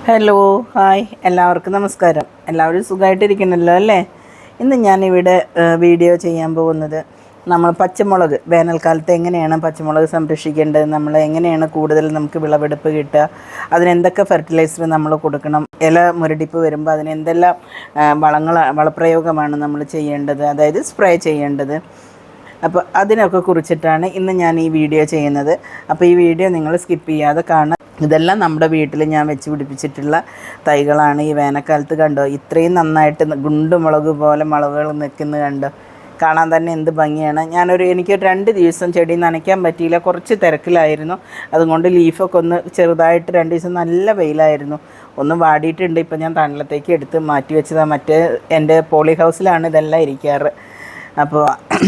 Hello hi എല്ലാവർക്കും നമസ്കാരം. എല്ലാവരും സുഖമായിട്ടിരിക്കണമല്ലോ അല്ലേ? ഇന്ന് ഞാനിവിടെ വീഡിയോ ചെയ്യാൻ പോകുന്നത് നമ്മൾ പച്ചമുളക് വേനൽക്കാലത്ത് എങ്ങനെയാണ് പച്ചമുളക് സംരക്ഷിക്കേണ്ടത്, നമ്മൾ എങ്ങനെയാണ് കൂടുതൽ നമുക്ക് വിളവെടുപ്പ് കിട്ടുക, അതിനെന്തൊക്കെ ഫെർട്ടിലൈസർ നമ്മൾ കൊടുക്കണം, ഇല മുരടിപ്പ് വരുമ്പോൾ അതിനെന്തെല്ലാം വളപ്രയോഗമാണ് നമ്മൾ ചെയ്യേണ്ടത്, അതായത് സ്പ്രേ ചെയ്യേണ്ടത്. അപ്പോൾ അതിനൊക്കെ കുറിച്ചിട്ടാണ് ഇന്ന് ഞാൻ ഈ വീഡിയോ ചെയ്യുന്നത്. അപ്പോൾ ഈ വീഡിയോ നിങ്ങൾ സ്കിപ്പ് ചെയ്യാതെ കാണുക. ഇതെല്ലാം നമ്മുടെ വീട്ടിൽ ഞാൻ വെച്ച് പിടിപ്പിച്ചിട്ടുള്ള തൈകളാണ്. ഈ വേനൽക്കാലത്ത് കണ്ടോ ഇത്രയും നന്നായിട്ട് ഗുണ്ടുമുളക് പോലെ മുളകുകൾ നിൽക്കുന്നത് കണ്ടോ, കാണാൻ തന്നെ എന്ത് ഭംഗിയാണ്. എനിക്ക് 2 ദിവസം ചെടി നനയ്ക്കാൻ പറ്റിയില്ല, കുറച്ച് തിരക്കിലായിരുന്നു. അതുകൊണ്ട് ലീഫൊക്കെ ഒന്ന് ചെറുതായിട്ട് 2 ദിവസം നല്ല വെയിലായിരുന്നു, ഒന്ന് വാടിയിട്ടുണ്ട്. ഇപ്പം ഞാൻ തണലത്തേക്ക് എടുത്ത് മാറ്റി വെച്ചതാണ്. മറ്റേ എൻ്റെ പോളി ഹൗസിലാണ് ഇതെല്ലാം ഇരിക്കാറ്. അപ്പോൾ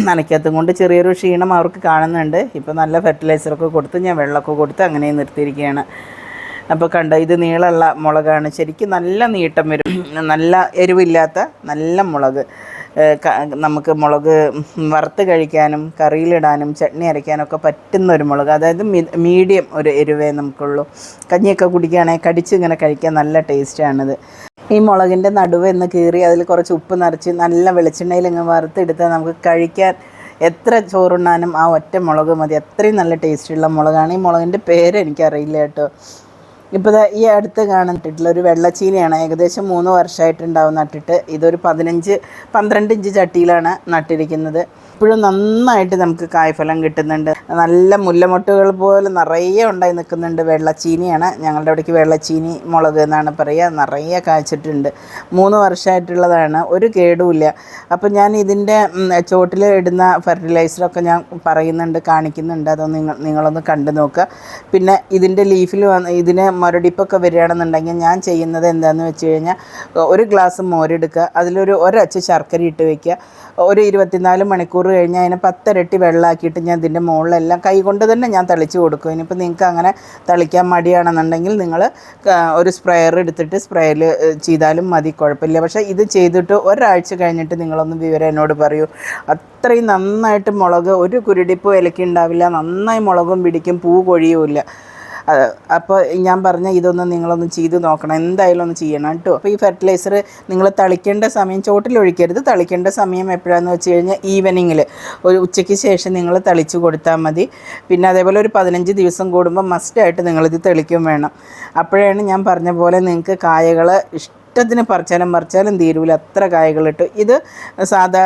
നനയ്ക്കത്തും കൊണ്ട് ചെറിയൊരു ക്ഷീണം അവർക്ക് കാണുന്നുണ്ട്. ഇപ്പോൾ നല്ല ഫെർട്ടിലൈസറൊക്കെ കൊടുത്ത് ഞാൻ വെള്ളമൊക്കെ കൊടുത്ത് അങ്ങനെ നിർത്തിയിരിക്കുകയാണ്. അപ്പോൾ കണ്ടോ, ഇത് നീളമുള്ള മുളകാണ്. ശരിക്കും നല്ല നീട്ടം വരും, നല്ല എരിവില്ലാത്ത നല്ല മുളക്. നമുക്ക് മുളക് വറുത്ത് കഴിക്കാനും കറിയിലിടാനും ചട്നി അരയ്ക്കാനൊക്കെ പറ്റുന്ന ഒരു മുളക്, അതായത് മീഡിയം ഒരു എരിവേ നമുക്കുള്ളൂ. കഞ്ഞിയൊക്കെ കുടിക്കുകയാണെങ്കിൽ കടിച്ച് ഇങ്ങനെ കഴിക്കാൻ നല്ല ടേസ്റ്റാണിത്. ഈ മുളകിൻ്റെ നടുവ് എന്ന് കീറി അതിൽ കുറച്ച് ഉപ്പ് നിറച്ച് നല്ല വെളിച്ചെണ്ണയിൽ ഇങ്ങ് വറുത്തെടുത്താൽ നമുക്ക് കഴിക്കാൻ എത്ര ചോറുണ്ണാനും ആ ഒറ്റ മുളക് മതി. അത്രയും നല്ല ടേസ്റ്റുള്ള മുളകാണ്. ഈ മുളകിൻ്റെ പേര് എനിക്കറിയില്ല കേട്ടോ. ഇപ്പോൾ ഈ അടുത്ത് കാണുന്നിട്ടുള്ള ഒരു വെള്ളച്ചീനിയാണ്. ഏകദേശം 3 വർഷമായിട്ടുണ്ടാവും നട്ടിട്ട്. ഇതൊരു 12 ഇഞ്ച് ചട്ടിയിലാണ് നട്ടിരിക്കുന്നത്. ഇപ്പോഴും നന്നായിട്ട് നമുക്ക് കായ്ഫലം കിട്ടുന്നുണ്ട്. നല്ല മുല്ലമൊട്ടുകൾ പോലെ നിറയെ ഉണ്ടായി നിൽക്കുന്നുണ്ട്. വെള്ളച്ചീനിയാണ്, ഞങ്ങളുടെ അവിടേക്ക് വെള്ളച്ചീനി മുളക് എന്നാണ് പറയുക. നിറയെ കായ്ച്ചിട്ടുണ്ട്. 3 വർഷമായിട്ടുള്ളതാണ്, ഒരു കേടുമില്ല. അപ്പോൾ ഞാൻ ഇതിൻ്റെ ചോട്ടിൽ ഇടുന്ന ഫെർട്ടിലൈസറൊക്കെ ഞാൻ പറയുന്നുണ്ട്, കാണിക്കുന്നുണ്ട്. അതൊന്ന് നിങ്ങളൊന്ന് കണ്ടു നോക്കുക. പിന്നെ ഇതിൻ്റെ ലീഫിൽ ഇതിന് മുരടിപ്പൊക്കെ വരികയാണെന്നുണ്ടെങ്കിൽ ഞാൻ ചെയ്യുന്നത് എന്താണെന്ന് വെച്ച് കഴിഞ്ഞാൽ, ഒരു ഗ്ലാസ് മോരെടുക്കുക, അതിലൊരു ഒരച്ച് ശർക്കര ഇട്ട് വയ്ക്കുക. ഒരു 24 മണിക്കൂർ കഴിഞ്ഞ് അതിനെ 10 ഇരട്ടി വെള്ളമാക്കിയിട്ട് ഞാൻ ഇതിൻ്റെ മുകളിലെല്ലാം കൈകൊണ്ട് തന്നെ ഞാൻ തളിച്ച് കൊടുക്കും. ഇനിയിപ്പോൾ നിങ്ങൾക്ക് അങ്ങനെ തളിക്കാൻ മടിയാണെന്നുണ്ടെങ്കിൽ നിങ്ങൾ ഒരു സ്പ്രെയർ എടുത്തിട്ട് സ്പ്രേയിൽ ചെയ്താലും മതി, കുഴപ്പമില്ല. പക്ഷേ ഇത് ചെയ്തിട്ട് ഒരാഴ്ച കഴിഞ്ഞിട്ട് നിങ്ങളൊന്ന് വിവരം എന്നോട് പറയൂ. അത്രയും നന്നായിട്ട് മുളക് ഒരു കുരുടിപ്പും ഇലക്കുണ്ടാവില്ല, നന്നായി മുളകും പിടിക്കും, പൂ കൊഴിയുമില്ല. അപ്പോൾ ഞാൻ പറഞ്ഞ ഇതൊന്ന് നിങ്ങളൊന്ന് ചെയ്ത് നോക്കണം, എന്തായാലും ഒന്ന് ചെയ്യണം കേട്ടോ. അപ്പോൾ ഈ ഫെർട്ടിലൈസർ നിങ്ങൾ തളിക്കേണ്ട സമയം ചോട്ടിലൊഴിക്കരുത്. തളിക്കേണ്ട സമയം എപ്പോഴാണെന്ന് വെച്ച് കഴിഞ്ഞാൽ ഈവനിങ്ങിൽ ഒരു ഉച്ചയ്ക്ക് ശേഷം നിങ്ങൾ തളിച്ച് കൊടുത്താൽ മതി. പിന്നെ അതേപോലെ ഒരു 15 ദിവസം കൂടുമ്പോൾ മസ്റ്റായിട്ട് നിങ്ങളിത് തെളിക്കും വേണം. അപ്പോഴാണ് ഞാൻ പറഞ്ഞ പോലെ നിങ്ങൾക്ക് കായകൾ ഇഷ്ടത്തിന് പറിച്ചാലും തീരൂല, അത്ര കായകളിട്ട്. ഇത് സാധാ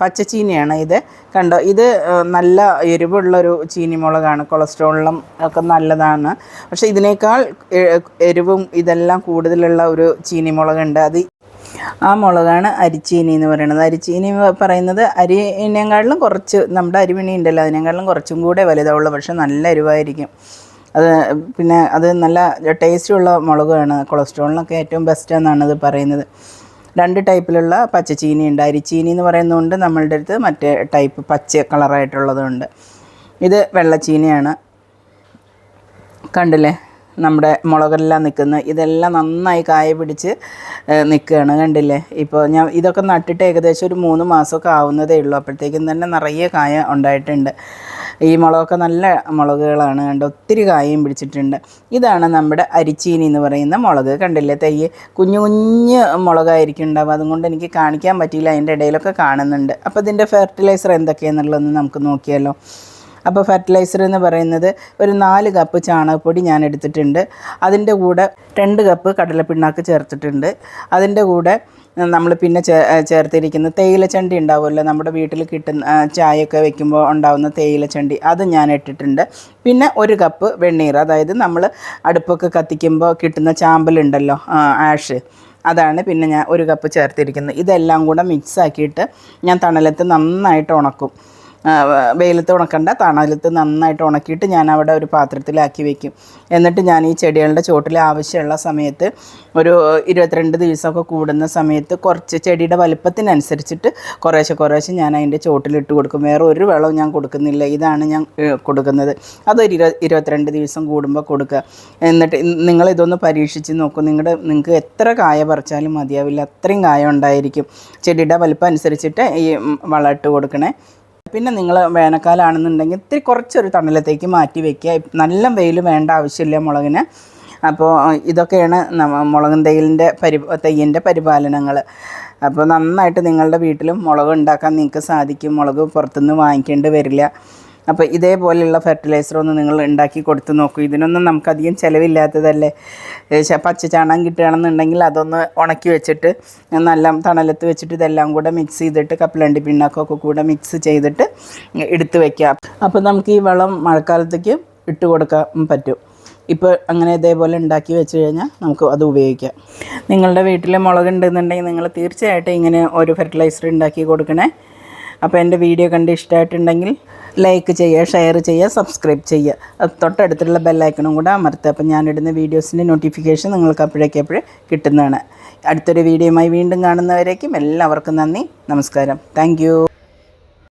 പച്ചച്ചീനിയാണ്. ഇത് കണ്ടോ, ഇത് നല്ല എരിവുള്ളൊരു ചീനിമുളകാണ്, കൊളസ്ട്രോളിലും ഒക്കെ നല്ലതാണ്. പക്ഷേ ഇതിനേക്കാൾ എരിവും ഇതെല്ലാം കൂടുതലുള്ള ഒരു ചീനിമുളകുണ്ട്. ആ മുളകാണ് അരിച്ചീനി എന്ന് പറയുന്നത്. അരിച്ചീനി പറയുന്നത് അരിനേക്കാളിലും കുറച്ച്, നമ്മുടെ അരിമണി ഉണ്ടല്ലോ അതിനേക്കാളിലും കുറച്ചും കൂടെ വലുതാവുള്ളൂ. പക്ഷേ നല്ല എരിവായിരിക്കും. പിന്നെ അത് നല്ല ടേസ്റ്റുള്ള മുളകാണ്. കൊളസ്ട്രോളിനൊക്കെ ഏറ്റവും ബെസ്റ്റാണെന്നാണ് അത് പറയുന്നത്. 2 ടൈപ്പിലുള്ള പച്ചച്ചീനി ഉണ്ട്. അരിച്ചീനി എന്ന് പറയുന്നതുകൊണ്ട് നമ്മളുടെ അടുത്ത് മറ്റേ ടൈപ്പ് പച്ച കളറായിട്ടുള്ളതുണ്ട്. ഇത് വെള്ളച്ചീനിയാണ്. കണ്ടില്ലേ, നമ്മുടെ മുളകെല്ലാം നിൽക്കുന്നത്, ഇതെല്ലാം നന്നായി കായ പിടിച്ച് നിൽക്കുകയാണ്. കണ്ടില്ലേ, ഇപ്പോൾ ഞാൻ ഇതൊക്കെ നട്ടിട്ട് ഏകദേശം ഒരു 3 മാസമൊക്കെ ആവുന്നതേ ഉള്ളൂ. അപ്പോഴത്തേക്കും തന്നെ നിറയെ കായ ഉണ്ടായിട്ടുണ്ട്. ഈ മുളകൊക്കെ നല്ല മുളകുകളാണ്, കണ്ടോ, ഒത്തിരി കായയും പിടിച്ചിട്ടുണ്ട്. ഇതാണ് നമ്മുടെ അരിച്ചീനി എന്ന് പറയുന്ന മുളക്. കണ്ടില്ലേ, കുഞ്ഞു മുളകായിരിക്കും ഉണ്ടാവും. അതുകൊണ്ട് എനിക്ക് കാണിക്കാൻ പറ്റിയില്ല, അതിൻ്റെ ഇടയിലൊക്കെ കാണുന്നുണ്ട്. അപ്പോൾ ഇതിൻ്റെ ഫെർട്ടിലൈസർ എന്തൊക്കെയാണെന്നുള്ളതൊന്ന് നമുക്ക് നോക്കിയാലോ. അപ്പോൾ ഫെർട്ടിലൈസർ എന്ന് പറയുന്നത് ഒരു 4 കപ്പ് ചാണകപ്പൊടി ഞാൻ എടുത്തിട്ടുണ്ട്. അതിൻ്റെ കൂടെ 2 കപ്പ് കടലപ്പിണ്ണാക്ക് ചേർത്തിട്ടുണ്ട്. അതിൻ്റെ കൂടെ നമ്മൾ പിന്നെ ചേർത്തിരിക്കുന്ന തേയിലച്ചണ്ടി ഉണ്ടാവുമല്ലോ, നമ്മുടെ വീട്ടിൽ കിട്ടുന്ന ചായയൊക്കെ വെക്കുമ്പോൾ ഉണ്ടാവുന്ന തേയിലച്ചണ്ടി, അത് ഞാൻ ഇട്ടിട്ടുണ്ട്. പിന്നെ 1 കപ്പ് വെണ്ണീർ, അതായത് നമ്മൾ അടുപ്പൊക്കെ കത്തിക്കുമ്പോൾ കിട്ടുന്ന ചാമ്പലുണ്ടല്ലോ, ആഷ്, അതാണ് പിന്നെ ഞാൻ 1 കപ്പ് ചേർത്തിരിക്കുന്നത്. ഇതെല്ലാം കൂടെ മിക്സാക്കിയിട്ട് ഞാൻ തണലത്ത് നന്നായിട്ട് ഉണക്കും. വെയിലത്ത് ഉണക്കണ്ട, തണലത്ത് നന്നായിട്ട് ഉണക്കിയിട്ട് ഞാൻ അവിടെ ഒരു പാത്രത്തിലാക്കി വെക്കും. എന്നിട്ട് ഞാൻ ഈ ചെടികളുടെ ചോട്ടിൽ ആവശ്യമുള്ള സമയത്ത് ഒരു 22 ദിവസമൊക്കെ കൂടുന്ന സമയത്ത് കുറച്ച് ചെടിയുടെ വലുപ്പത്തിനനുസരിച്ചിട്ട് കുറേശ്ശെ ഞാൻ അതിൻ്റെ ചോട്ടിലിട്ട് കൊടുക്കും. വേറെ ഒരു വളവും ഞാൻ കൊടുക്കുന്നില്ല, ഇതാണ് ഞാൻ കൊടുക്കുന്നത്. അതൊരു 22 ദിവസം കൂടുമ്പോൾ കൊടുക്കുക. എന്നിട്ട് നിങ്ങളിതൊന്ന് പരീക്ഷിച്ച് നോക്കൂ. നിങ്ങൾക്ക് എത്ര കായ പറിച്ചാലും മതിയാവില്ല, അത്രയും കായ ഉണ്ടായിരിക്കും. ചെടിയുടെ വലുപ്പം അനുസരിച്ചിട്ട് ഈ വളം ഇട്ട് കൊടുക്കണേ. പിന്നെ നിങ്ങൾ വേനൽക്കാലമാണെന്നുണ്ടെങ്കിൽ ഇത്തിരി കുറച്ചൊരു തണലത്തേക്ക് മാറ്റി വയ്ക്കുക. നല്ല വെയിൽ വേണ്ട ആവശ്യമില്ല മുളകിന്. അപ്പോൾ ഇതൊക്കെയാണ് മുളകും തൈയിൻ്റെ പരിപാലനങ്ങൾ. അപ്പോൾ നന്നായിട്ട് നിങ്ങളുടെ വീട്ടിലും മുളക് ഉണ്ടാക്കാൻ നിങ്ങൾക്ക് സാധിക്കും. മുളക് പുറത്തുനിന്ന് വാങ്ങിക്കേണ്ടി വരില്ല. അപ്പോൾ ഇതേപോലെയുള്ള ഫെർട്ടിലൈസറൊന്ന് നിങ്ങൾ ഉണ്ടാക്കി കൊടുത്ത് നോക്കൂ. ഇതിനൊന്നും നമുക്കധികം ചിലവില്ലാത്തതല്ലേ. പച്ച ചാണകം കിട്ടുകയാണെന്നുണ്ടെങ്കിൽ അതൊന്ന് ഉണക്കി വെച്ചിട്ട് നല്ല തണലത്ത് വെച്ചിട്ട് ഇതെല്ലാം കൂടെ മിക്സ് ചെയ്തിട്ട് കപ്പലണ്ടി പിണ്ണാക്കൊക്കെ കൂടെ മിക്സ് ചെയ്തിട്ട് എടുത്ത് വയ്ക്കാം. അപ്പോൾ നമുക്ക് ഈ വളം മഴക്കാലത്തേക്ക് ഇട്ട് കൊടുക്കാൻ പറ്റും. ഇപ്പോൾ അങ്ങനെ ഇതേപോലെ ഉണ്ടാക്കി വെച്ച് കഴിഞ്ഞാൽ നമുക്ക് അത് ഉപയോഗിക്കാം. നിങ്ങളുടെ വീട്ടിൽ മുളകുണ്ടെന്നുണ്ടെങ്കിൽ നിങ്ങൾ തീർച്ചയായിട്ടും ഇങ്ങനെ ഒരു ഫെർട്ടിലൈസർ ഉണ്ടാക്കി കൊടുക്കണേ. അപ്പോൾ എൻ്റെ വീഡിയോ കണ്ട് ഇഷ്ടമായിട്ടുണ്ടെങ്കിൽ ലൈക്ക് ചെയ്യുക, ഷെയർ ചെയ്യുക, സബ്സ്ക്രൈബ് ചെയ്യുക. അത് തൊട്ടടുത്തുള്ള ബെല്ലൈക്കണും കൂടെ അമർത്തുക. അപ്പോൾ ഞാനിടുന്ന വീഡിയോസിൻ്റെ നോട്ടിഫിക്കേഷൻ നിങ്ങൾക്ക് അപ്പോഴേക്കപ്പോഴേ കിട്ടുന്നതാണ്. അടുത്തൊരു വീഡിയോയുമായി വീണ്ടും കാണുന്നവരേക്കും എല്ലാവർക്കും നന്ദി, നമസ്കാരം. താങ്ക്